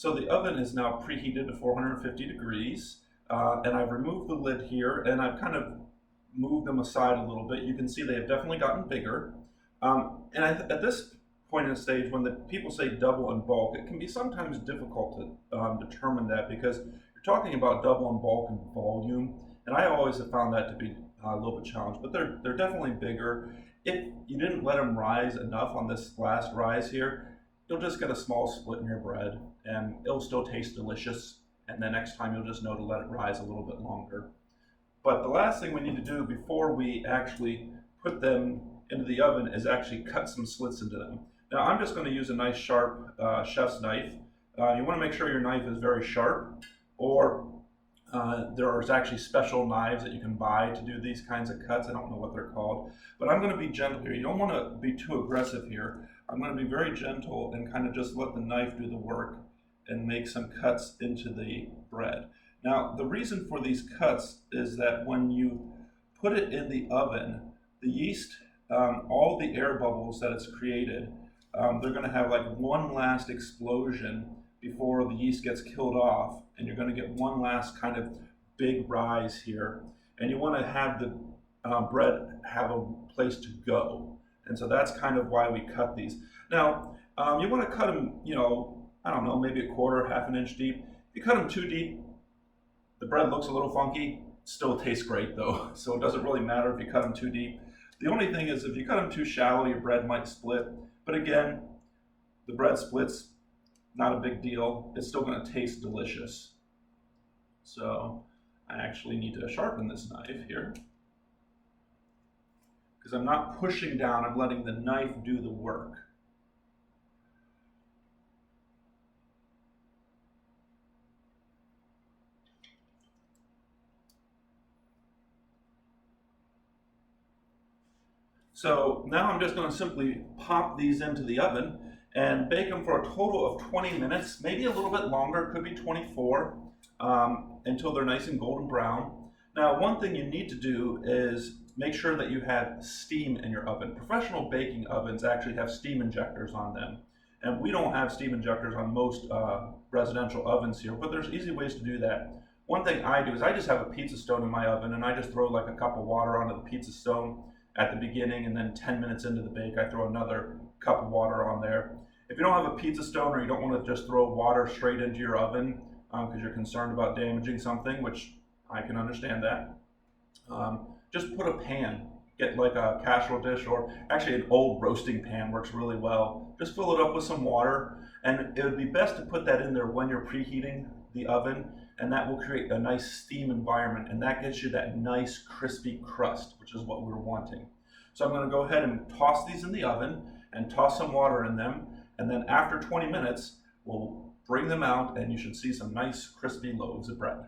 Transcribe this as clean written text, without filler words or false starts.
So the oven is now preheated to 450 degrees, and I've removed the lid here, and I've kind of moved them aside a little bit. You can see they have definitely gotten bigger. At this point in the stage, when the people say double in bulk, it can be sometimes difficult to determine that, because you're talking about double in bulk and volume, and I always have found that to be a little bit challenged, but they're definitely bigger. If you didn't let them rise enough on this last rise here, you'll just get a small split in your bread, and it'll still taste delicious, and the next time you'll just know to let it rise a little bit longer. But the last thing we need to do before we actually put them into the oven is actually cut some slits into them. Now I'm just going to use a nice sharp chef's knife. You want to make sure your knife is very sharp, or there's actually special knives that you can buy to do these kinds of cuts. I don't know what they're called, but I'm going to be gentle here. You don't want to be too aggressive here. I'm going to be very gentle and kind of just let the knife do the work and make some cuts into the bread. Now, the reason for these cuts is that when you put it in the oven, the yeast, all the air bubbles that it's created, they're going to have like one last explosion before the yeast gets killed off, and you're going to get one last kind of big rise here. And you want to have the bread have a place to go. And so that's kind of why we cut these. Now, you want to cut them, I don't know, maybe a quarter, half an inch deep. If you cut them too deep, the bread looks a little funky, still tastes great though. So it doesn't really matter if you cut them too deep. The only thing is if you cut them too shallow, your bread might split. But again, the bread splits, not a big deal. It's still going to taste delicious. So I actually need to sharpen this knife here, because I'm not pushing down, I'm letting the knife do the work. So now I'm just going to simply pop these into the oven and bake them for a total of 20 minutes, maybe a little bit longer, could be 24, until they're nice and golden brown. Now, one thing you need to do is make sure that you have steam in your oven. Professional baking ovens actually have steam injectors on them, and we don't have steam injectors on most residential ovens here, but there's easy ways to do that. One thing I do is I just have a pizza stone in my oven, and I just throw like a cup of water onto the pizza stone at the beginning, and then 10 minutes into the bake I throw another cup of water on there. If you don't have a pizza stone, or you don't want to just throw water straight into your oven because you're concerned about damaging something, which I can understand that, just put a pan. Get like a casserole dish, or actually an old roasting pan works really well. Just fill it up with some water, and it would be best to put that in there when you're preheating the oven, and that will create a nice steam environment, and that gets you that nice crispy crust, which is what we're wanting. So I'm going to go ahead and toss these in the oven and toss some water in them, and then after 20 minutes we'll bring them out and you should see some nice crispy loaves of bread.